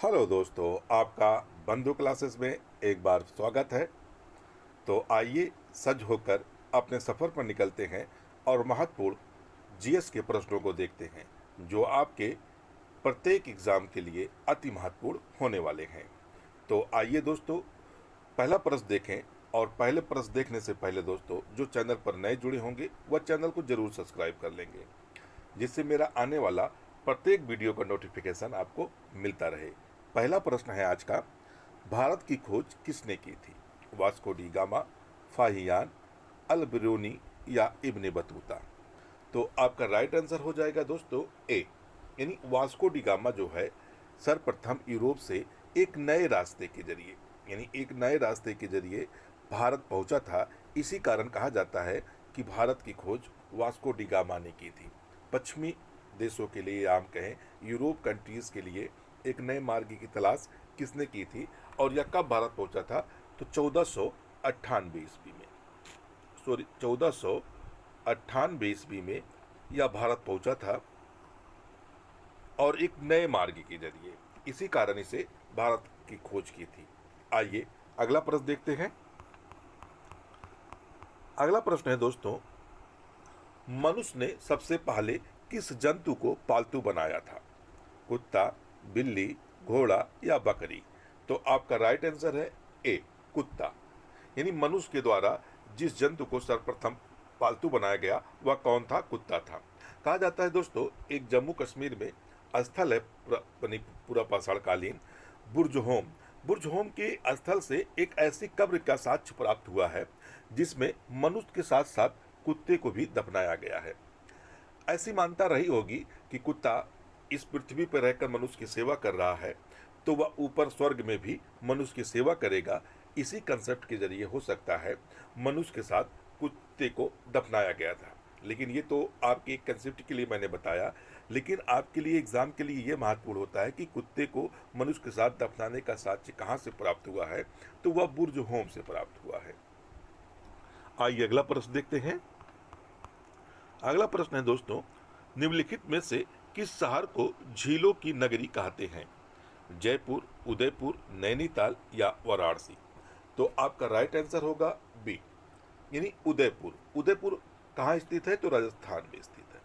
Hello दोस्तों, आपका बंधु क्लासेस में एक बार स्वागत है। तो आइए सज होकर अपने सफ़र पर निकलते हैं और महत्वपूर्ण जीएस के प्रश्नों को देखते हैं जो आपके प्रत्येक एग्ज़ाम के लिए अति महत्वपूर्ण होने वाले हैं। तो आइए दोस्तों, पहला प्रश्न देखें। और पहले प्रश्न देखने से पहले दोस्तों, जो चैनल पर नए जुड़े होंगे वह चैनल को ज़रूर सब्सक्राइब कर लेंगे, जिससे मेरा आने वाला प्रत्येक वीडियो का नोटिफिकेशन आपको मिलता रहे। पहला प्रश्न है आज का, भारत की खोज किसने की थी? वास्को डी गामा, फाहियान, अल बिरूनी या इब्ने बतूता? तो आपका राइट आंसर हो जाएगा दोस्तों ए, यानी वास्को डी गामा जो है सर्वप्रथम यूरोप से एक नए रास्ते के जरिए, यानी एक नए रास्ते के जरिए भारत पहुंचा था। इसी कारण कहा जाता है कि भारत की खोज वास्को डी गामा ने की थी। पश्चिमी देशों के लिए, आम कहें यूरोप कंट्रीज के लिए, एक नए मार्ग की तलाश किसने की थी और यह कब भारत पहुंचा था? तो 1498 ईस्वी में, 1498 ईस्वी में यह भारत पहुंचा था और एक नए मार्ग के जरिए, इसी कारण इसे भारत की खोज की थी। आइए अगला प्रश्न देखते हैं। अगला प्रश्न है दोस्तों, मनुष्य ने सबसे पहले किस जंतु को पालतू बनाया था? कुत्ता, बिल्ली, घोड़ा या बकरी? तो आपका राइट आंसर है ए, कुत्ता। यानी मनुष्य के द्वारा जिस जंतु को सर्वप्रथम पालतू बनाया गया वह कौन था? कुत्ता था। कहा जाता है दोस्तों, एक जम्मू कश्मीर में स्थल है पूरा पाषाणकालीन बुर्ज होम के स्थल से एक ऐसी कब्र का साक्ष्य प्राप्त हुआ है जिसमें मनुष्य के साथ साथ कुत्ते को भी दफनाया गया है। ऐसी मान्यता रही होगी कि कुत्ता इस पृथ्वी पर रहकर मनुष्य की सेवा कर रहा है, तो वह ऊपर स्वर्ग में भी मनुष्य की सेवा करेगा। इसी कंसेप्ट के जरिए हो सकता है मनुष्य के साथ कुत्ते को दफनाया गया था। लेकिन ये तो आपके एक कंसेप्ट के लिए मैंने बताया, लेकिन आपके लिए एग्जाम के लिए ये महत्वपूर्ण होता है कि कुत्ते को मनुष्य के साथ दफनाने का साक्ष्य कहाँ से प्राप्त हुआ है? तो वह बुर्ज होम से प्राप्त हुआ है। आइए अगला प्रश्न देखते हैं। अगला प्रश्न है दोस्तों, निम्नलिखित में से किस शहर को झीलों की नगरी कहते हैं? जयपुर, उदयपुर, नैनीताल या वाराणसी? तो आपका राइट आंसर होगा बी, यानी उदयपुर। उदयपुर कहाँ स्थित है? तो राजस्थान में स्थित है।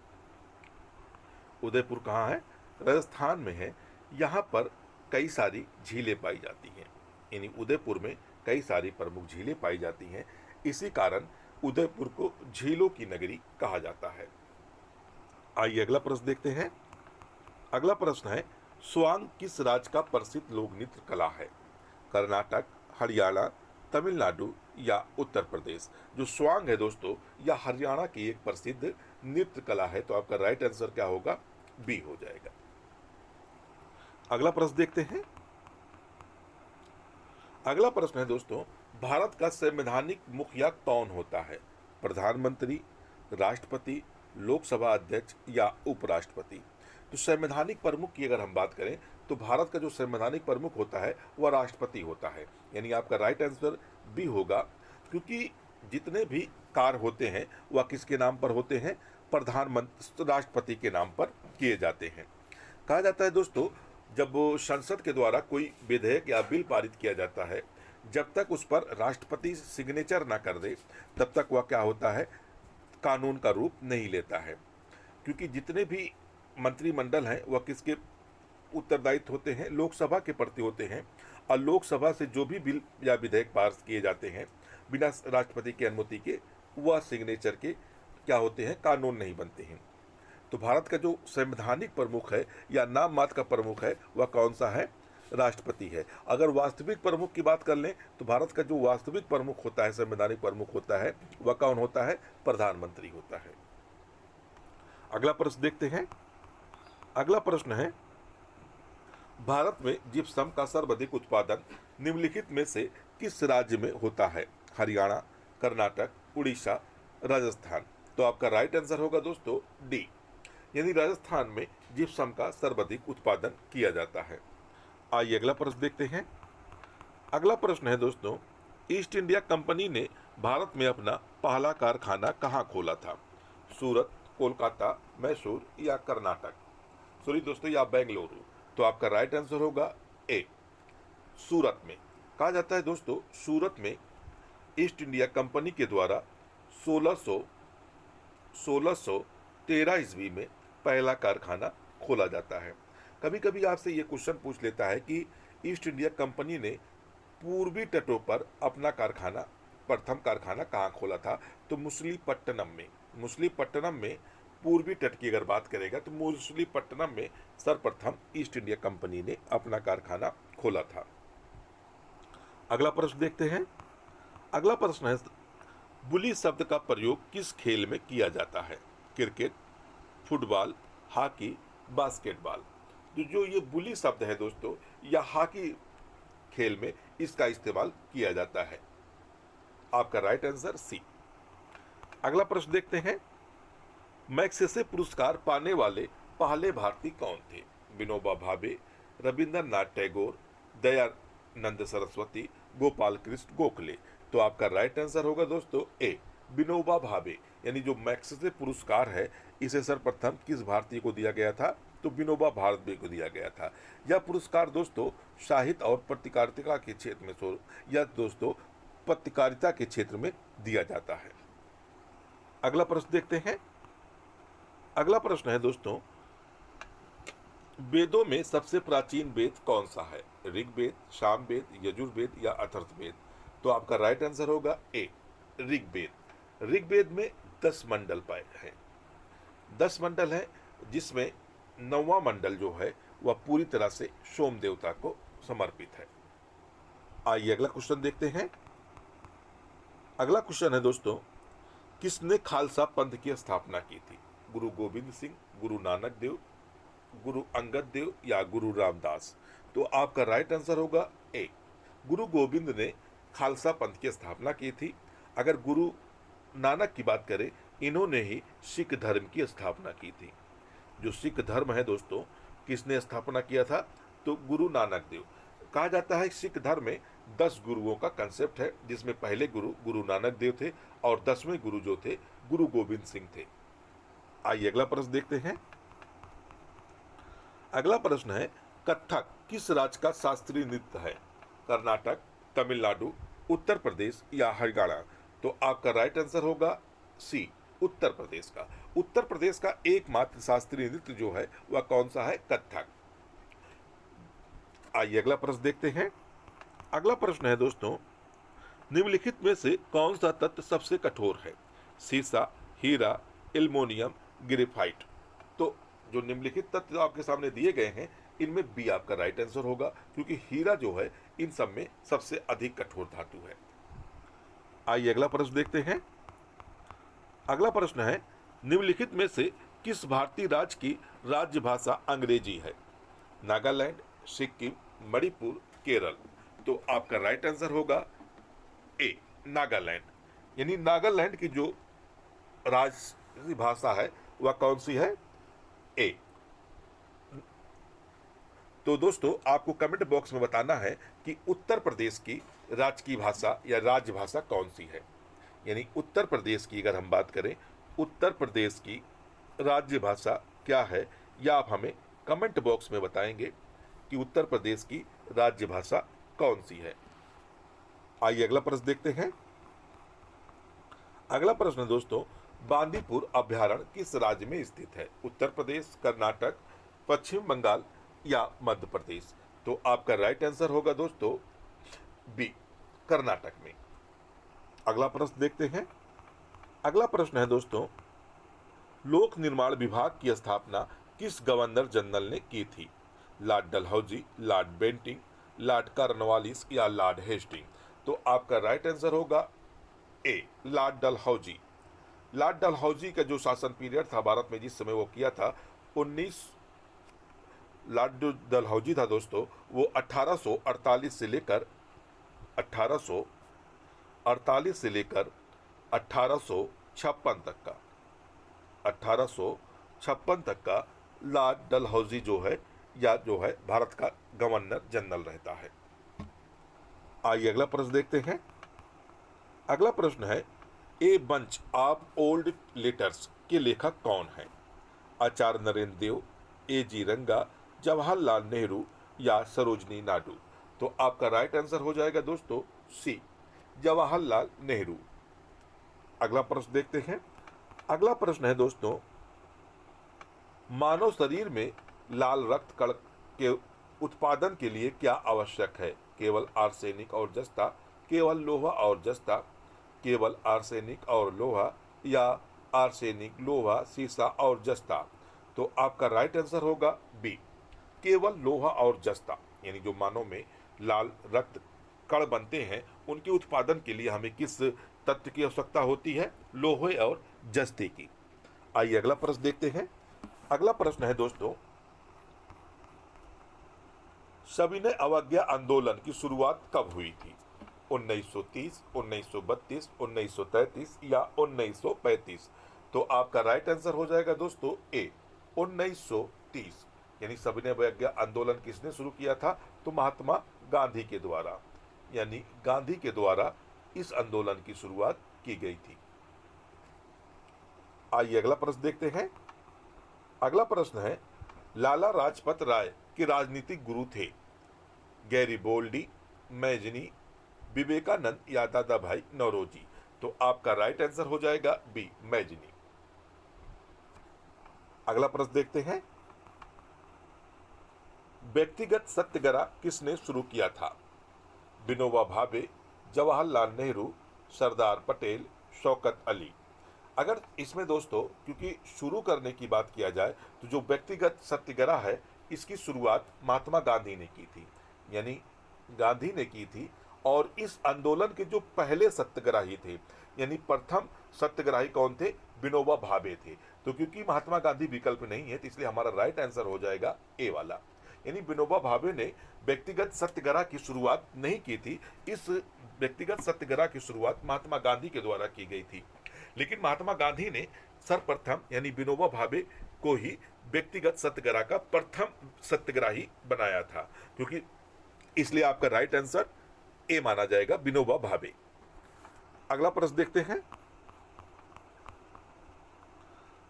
उदयपुर कहाँ है? राजस्थान में है। यहाँ पर कई सारी झीलें पाई जाती हैं, यानी उदयपुर में कई सारी प्रमुख झीलें पाई जाती हैं। इसी कारण उदयपुर को झीलों की नगरी कहा जाता है। आइए अगला प्रश्न देखते हैं। अगला प्रश्न है, स्वांग किस राज्य का प्रसिद्ध लोक नृत्य कला है? कर्नाटक, हरियाणा, तमिलनाडु या उत्तर प्रदेश? जो स्वांग है दोस्तों, यह हरियाणा की एक प्रसिद्ध नृत्य कला है। तो आपका राइट आंसर क्या होगा? बी हो जाएगा। अगला प्रश्न देखते हैं। अगला प्रश्न है दोस्तों, भारत का संवैधानिक मुखिया कौन होता है? प्रधानमंत्री, राष्ट्रपति, लोकसभा अध्यक्ष या उपराष्ट्रपति? तो संवैधानिक प्रमुख की अगर हम बात करें तो भारत का जो संवैधानिक प्रमुख होता है वह राष्ट्रपति होता है। यानी आपका राइट आंसर बी होगा, क्योंकि जितने भी कार्य होते हैं वह किसके नाम पर होते हैं? प्रधानमंत्री, राष्ट्रपति के नाम पर किए जाते हैं। कहा जाता है दोस्तों, जब संसद के द्वारा कोई विधेयक या बिल पारित किया जाता है, जब तक उस पर राष्ट्रपति सिग्नेचर ना कर दे तब तक वह क्या होता है? कानून का रूप नहीं लेता है। क्योंकि जितने भी मंत्रिमंडल हैं वह किसके उत्तरदायित्व होते हैं? लोकसभा के प्रति होते हैं। और लोकसभा से जो भी बिल या विधेयक पास किए जाते हैं बिना राष्ट्रपति की अनुमति के, वह सिग्नेचर के क्या होते हैं? कानून नहीं बनते हैं। तो भारत का जो संवैधानिक प्रमुख है या नाम मात्र का प्रमुख है वह कौन सा है? राष्ट्रपति है। अगर वास्तविक प्रमुख की बात कर लें तो भारत का जो वास्तविक प्रमुख होता है, संवैधानिक प्रमुख होता है, वह कौन होता है? प्रधानमंत्री होता है। अगला प्रश्न देखते हैं। अगला प्रश्न है, भारत में जिप्सम का सर्वाधिक उत्पादन निम्नलिखित में से किस राज्य में होता है? हरियाणा, कर्नाटक, उड़ीसा, राजस्थान? तो आपका राइट आंसर होगा दोस्तों डी, यानी राजस्थान में जिप्सम का सर्वाधिक उत्पादन किया जाता है। आइए अगला प्रश्न देखते हैं। अगला प्रश्न है दोस्तों, ईस्ट इंडिया कंपनी ने भारत में अपना पहला कारखाना कहाँ खोला था? सूरत, कोलकाता, मैसूर या कर्नाटक? सॉरी दोस्तों, या बेंगलुरु? तो आपका राइट आंसर होगा ए सूरत में। कहा जाता है दोस्तों सूरत में ईस्ट इंडिया कंपनी के द्वारा 1613 ईस्वी में पहला कारखाना खोला जाता है। कभी कभी आपसे ये क्वेश्चन पूछ लेता है कि ईस्ट इंडिया कंपनी ने पूर्वी तटों पर अपना कारखाना, प्रथम कारखाना कहाँ खोला था? तो मछलीपट्टनम में। मछलीपट्टनम में पूर्वी तट की अगर बात करेगा तो मछलीपट्टनम में सर्वप्रथम ईस्ट इंडिया कंपनी ने अपना कारखाना खोला था। अगला प्रश्न देखते हैं। अगला प्रश्न है, बुली शब्द का प्रयोग किस खेल में किया जाता है? Cricket, football, hockey, basketball. तो जो ये बुली शब्द है दोस्तों, या हॉकी खेल में इसका इस्तेमाल किया जाता है। आपका राइट आंसर सी। अगला प्रश्न देखते हैं। मैग्सेसे पुरस्कार पाने वाले पहले भारतीय कौन थे? विनोबा भावे, रविंद्रनाथ टैगोर, दयानंद सरस्वती, गोपाल कृष्ण गोखले। तो आपका राइट आंसर होगा दोस्तों ए विनोबा भावे। यानी जो मैग्सेसे पुरस्कार है इसे सर्वप्रथम किस भारतीय को दिया गया था? तो विनोबा भावे को दिया गया था। यह पुरस्कार दोस्तों साहित्य और पत्रकारिता के क्षेत्र में या दोस्तों पत्रकारिता के क्षेत्र में दिया जाता है। अगला प्रश्न देखते हैं। अगला प्रश्न है दोस्तों, वेदों में सबसे प्राचीन वेद कौन सा है? ऋग्वेद, सामवेद, यजुर्वेद या अथर्ववेद? तो आपका राइट आंसर होगा ए ऋग्वेद। ऋग्वेद में 10 मंडल पाए हैं। 10 मंडल है, जिसमें 9वां मंडल जो है वह पूरी तरह से सोम देवता को समर्पित है। आइए अगला क्वेश्चन देखते हैं। अगला क्वेश्चन है दोस्तों, किसने खालसा पंथ की स्थापना की थी? गुरु गोविंद सिंह, गुरु नानक देव, गुरु अंगद देव या गुरु रामदास? तो आपका राइट आंसर होगा ए गुरु गोविंद ने खालसा पंथ की स्थापना की थी। अगर गुरु नानक की बात करें, इन्होंने ही सिख धर्म की स्थापना की थी। जो सिख धर्म है दोस्तों, किसने स्थापना किया था? तो गुरु नानक देव। कहा जाता है सिख धर्म में 10 गुरुओं का कंसेप्ट है, जिसमें पहले गुरु गुरु नानक देव थे और 10वें गुरु जो थे गुरु गोविंद सिंह थे। आइए अगला प्रश्न देखते हैं। अगला प्रश्न है, कथक किस राज्य का शास्त्रीय नृत्य है? कर्नाटक, तमिलनाडु, उत्तर प्रदेश या हरियाणा? तो आपका राइट आंसर होगा सी उत्तर प्रदेश का। उत्तर प्रदेश का एकमात्र शास्त्रीय नृत्य जो है वह कौन सा है? कथक। आइए अगला प्रश्न देखते हैं। अगला प्रश्न है दोस्तों, निम्नलिखित में से कौन सा तत्व सबसे कठोर है? सीसा, हीरा, एल्युमिनियम, ग्रेफाइट? तो जो निम्नलिखित तत्व आपके सामने दिए गए हैं, इनमें बी आपका राइट आंसर होगा, क्योंकि हीरा जो है इन सब में सबसे अधिक कठोर धातु है। आइए अगला प्रश्न देखते हैं। अगला प्रश्न है, निम्नलिखित में से किस भारतीय राज्य की राज्य भाषा अंग्रेजी है? नागालैंड, सिक्किम, मणिपुर, केरल? तो आपका राइट आंसर होगा ए नागालैंड। यानी नागालैंड की जो राज्य भाषा है वह कौन सी है? ए। तो दोस्तों आपको कमेंट बॉक्स में बताना है कि उत्तर प्रदेश की राजकीय भाषा या राज्य भाषा कौन सी है। यानी उत्तर प्रदेश की अगर हम बात करें, उत्तर प्रदेश की राज्य भाषा क्या है, या आप हमें कमेंट बॉक्स में बताएंगे कि उत्तर प्रदेश की राज्य भाषा कौन सी है। आइए अगला प्रश्न देखते हैं। अगला प्रश्न दोस्तों, बांदीपुर अभयारण्य किस राज्य में स्थित है? उत्तर प्रदेश, कर्नाटक, पश्चिम बंगाल या मध्य प्रदेश? तो आपका राइट आंसर होगा दोस्तों बी कर्नाटक में। अगला प्रश्न देखते हैं। अगला प्रश्न है दोस्तों, लोक निर्माण विभाग की स्थापना किस गवर्नर जनरल ने की थी? Lord Dalhousie, Lord Bentinck, Lord Cornwallis या लॉर्ड हेस्टिंग? तो आपका राइट आंसर होगा a Lord Dalhousie. Lord Dalhousie का जो शासन पीरियड था भारत में, जिस समय वो किया था, लॉर्ड जो डलहौजी था दोस्तों, वो 1848 से लेकर 1856 तक का लॉर्ड डलहौजी जो है भारत का गवर्नर जनरल रहता है। आइए अगला प्रश्न देखते हैं। अगला प्रश्न है, a bunch of old letters के लेखक कौन है? आचार्य नरेंद्र देव, ए जी रंगा, जवाहरलाल नेहरू, या सरोजनी नायडू। तो आपका राइट आंसर हो जाएगा दोस्तों सी, जवाहरलाल नेहरू। अगला प्रश्न देखते हैं। अगला प्रश्न है दोस्तों, मानव शरीर में लाल रक्त कण के उत्पादन के लिए क्या आवश्यक है? केवल आर्सेनिक और जस्ता, केवल लोहा और जस्ता, केवल आर्सेनिक और लोहा, या आर्सेनिक, लोहा, सीसा और जस्ता। तो आपका राइट आंसर होगा बी, केवल लोहा और जस्ता। यानी जो मानव में लाल रक्त कण बनते हैं उनके उत्पादन के लिए हमें किस तत्व की आवश्यकता होती है? लोहे और जस्ते की। आइए अगला प्रश्न देखते हैं। अगला प्रश्न है दोस्तों, सविनय अवज्ञा आंदोलन की शुरुआत कब हुई थी? 1930, 1932, 1933 या 1935? तो आपका राइट आंसर हो जाएगा दोस्तों ए, 1930। यानी सविनय अवज्ञा आंदोलन किसने शुरू किया था? तो महात्मा गांधी के द्वारा, यानी गांधी के द्वारा इस आंदोलन की शुरुआत की गई थी। आइए अगला प्रश्न देखते हैं। अगला प्रश्न है, लाला लाजपत राय के राजनीतिक गुरु थे? गैरीबोल्डी, मैजनी, विवेकानंद या दादा भाई नौरोजी? तो आपका राइट आंसर हो जाएगा बी, मैजनी। अगला प्रश्न देखते हैं। व्यक्तिगत सत्याग्रह किसने शुरू किया था? विनोबा भावे, जवाहरलाल नेहरू, सरदार पटेल, शौकत अली? अगर इसमें दोस्तों क्योंकि शुरू करने की बात किया जाए तो जो व्यक्तिगत सत्याग्रह है इसकी शुरुआत महात्मा गांधी ने की थी, यानी गांधी ने की थी। और इस आंदोलन के जो पहले सत्याग्रही थे, यानी प्रथम सत्याग्रही कौन थे? विनोबा भावे थे। तो क्योंकि महात्मा गांधी विकल्प नहीं है तो इसलिए हमारा राइट आंसर हो जाएगा ए वाला, यानी विनोबा भावे ने व्यक्तिगत सत्याग्रह की शुरुआत नहीं की थी। इस व्यक्तिगत सत्याग्रह की शुरुआत महात्मा गांधी के द्वारा की गई थी। लेकिन महात्मा गांधी ने सर्वप्रथम यानी विनोबा भावे को ही व्यक्तिगत सत्याग्रह का प्रथम सत्याग्रही बनाया था, क्योंकि इसलिए आपका राइट आंसर ए माना जाएगा, विनोबा भावे। अगला प्रश्न देखते हैं।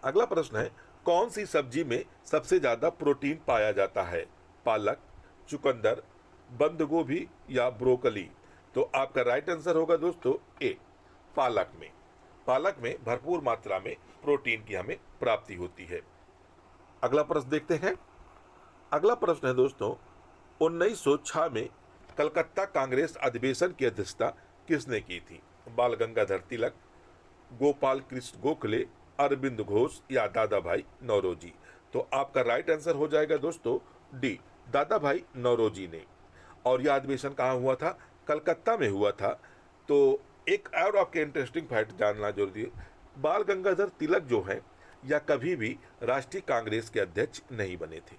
अगला प्रश्न है, कौन सी सब्जी में सबसे ज्यादा प्रोटीन पाया जाता है? पालक, चुकंदर, बंद गोभी या ब्रोकली? तो आपका राइट आंसर होगा दोस्तों ए, पालक में। पालक में भरपूर मात्रा में प्रोटीन की हमें प्राप्ति होती है। अगला प्रश्न देखते हैं। अगला प्रश्न है दोस्तों, 1906 में कलकत्ता कांग्रेस अधिवेशन की अध्यक्षता किसने की थी? बाल गंगाधर तिलक, गोपाल कृष्ण गोखले, अरविंद घोष या दादा भाई नौरोजी? तो आपका राइट आंसर हो जाएगा दोस्तों डी, दादा भाई नौरोजी ने। और यह अधिवेशन कहाँ हुआ था? कलकत्ता में हुआ था। तो एक और आपके इंटरेस्टिंग फैक्ट जानना जरूरी है, बाल गंगाधर तिलक जो है या कभी भी राष्ट्रीय कांग्रेस के अध्यक्ष नहीं बने थे।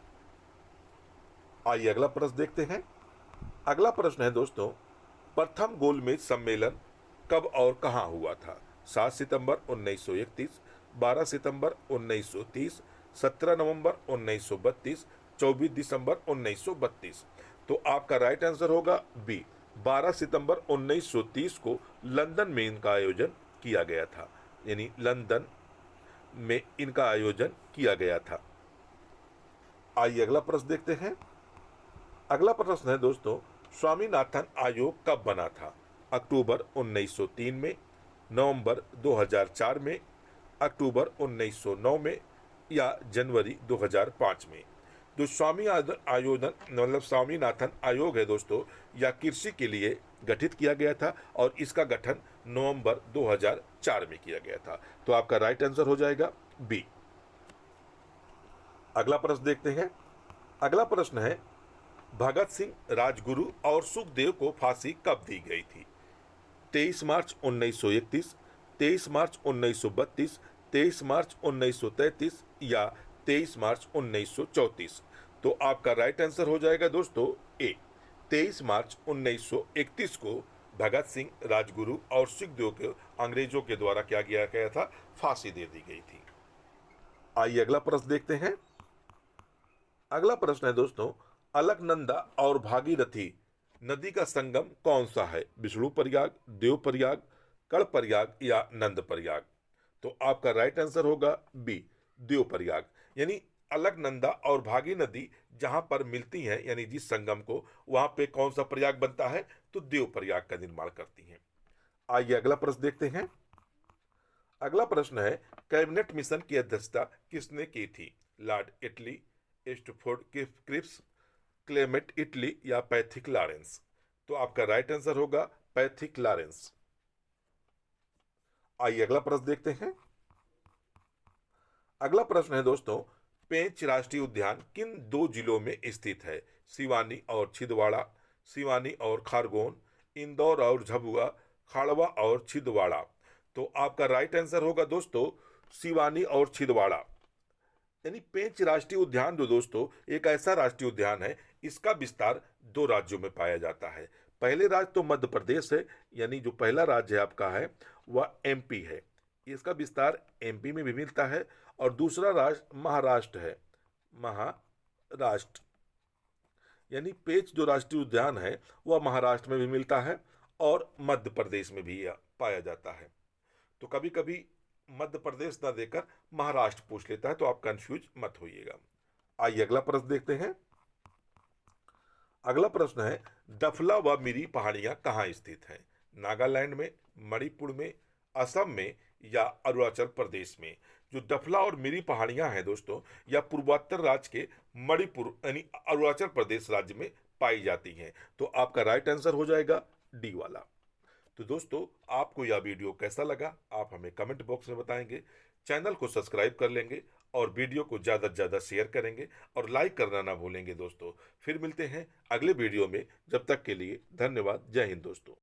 आइए अगला प्रश्न देखते हैं। अगला प्रश्न है दोस्तों, प्रथम गोलमेज सम्मेलन कब और कहां हुआ था? 7 सितंबर 1931, 12 सितंबर 1930, 17 नवंबर 1932, 24 दिसंबर 1932? तो आपका राइट आंसर होगा बी, 12 सितंबर 1930 को लंदन में इनका आयोजन किया गया था, यानी लंदन में इनका आयोजन किया गया था। आइए अगला प्रश्न देखते हैं। अगला प्रश्न है दोस्तों, स्वामीनाथन आयोग कब बना था? अक्टूबर 1903 में, नवंबर 2004 में, अक्टूबर 1909 में या जनवरी 2005 में? जो स्वामीनाथन आयोग है दोस्तों, या कृषि के लिए गठित किया गया था और इसका गठन नवंबर 2004 में किया गया था। तो आपका राइट आंसर हो जाएगा बी। अगला प्रश्न देखते हैं। अगला प्रश्न है, भगत सिंह, राजगुरु और सुखदेव को फांसी कब दी गई थी? 23 मार्च 1931, 23 मार्च 1932, 23 मार्च 1933 या 23 मार्च 1934? तो आपका राइट आंसर हो जाएगा दोस्तों ए, 23 मार्च 1931 को भगत सिंह, राजगुरु और सुखदेव को अंग्रेजों के द्वारा क्या किया गया था? फांसी दे दी गई थी। आइए अगला प्रश्न देखते हैं। अगला प्रश्न है दोस्तों, अलकनंदा और भागीरथी नदी का संगम कौन सा है? विष्णु प्रयाग, देव प्रयाग, कड़ प्रयाग या नंद प्रयाग? तो आपका राइट आंसर होगा बी, देव प्रयाग। यानी अलकनंदा और भागी नदी जहां पर मिलती हैं, यानी जिस संगम को, वहां पे कौन सा प्रयाग बनता है? तो देव प्रयाग का निर्माण करती हैं। आइए अगला प्रश्न देखते हैं। अगला प्रश्न है, कैबिनेट मिशन की अध्यक्षता किसने की थी? Lord Attlee, Stafford Cripps, Clement Attlee या पैथिक लॉरेंस? तो आपका राइट आंसर होगा पैथिक लॉरेंस। आइए अगला प्रश्न देखते हैं। अगला प्रश्न है दोस्तों, पेंच राष्ट्रीय उद्यान किन दो जिलों में स्थित है? सिवानी और छिंदवाड़ा, सिवानी और खारगोन, इंदौर और झाबुआ, खाड़वा और छिंदवाड़ा? तो आपका राइट आंसर होगा दोस्तों सिवानी और छिंदवाड़ा। यानी पेंच राष्ट्रीय उद्यान जो दोस्तों एक ऐसा राष्ट्रीय उद्यान है, इसका विस्तार दो राज्यों में पाया जाता है। पहले राज्य तो मध्य प्रदेश है, यानी जो पहला राज्य आपका है वह एमपी है, इसका विस्तार एमपी में भी मिलता है। और दूसरा राज्य महाराष्ट्र है, महाराष्ट्र, यानी पेंच जो राष्ट्रीय उद्यान है वह महाराष्ट्र में भी मिलता है और मध्य प्रदेश में भी पाया जाता है। तो कभी कभी मध्य प्रदेश ना देकर महाराष्ट्र पूछ लेता है, तो आप कंफ्यूज मत होइएगा। आइए अगला प्रश्न देखते हैं। अगला प्रश्न है, डफला व मिरी पहाड़ियां कहाँ स्थित हैं? नागालैंड में, मणिपुर में, असम में या अरुणाचल प्रदेश में? जो डफला और मिरी पहाड़ियां हैं दोस्तों, यह पूर्वोत्तर राज्य के मणिपुर यानी अरुणाचल प्रदेश राज्य में पाई जाती हैं। तो आपका राइट आंसर हो जाएगा डी वाला। तो दोस्तों, आपको यह वीडियो कैसा लगा आप हमें कमेंट बॉक्स में बताएंगे। चैनल को सब्सक्राइब कर लेंगे और वीडियो को ज़्यादा से ज़्यादा शेयर करेंगे और लाइक करना ना भूलेंगे दोस्तों। फिर मिलते हैं अगले वीडियो में, जब तक के लिए धन्यवाद। जय हिंद दोस्तों।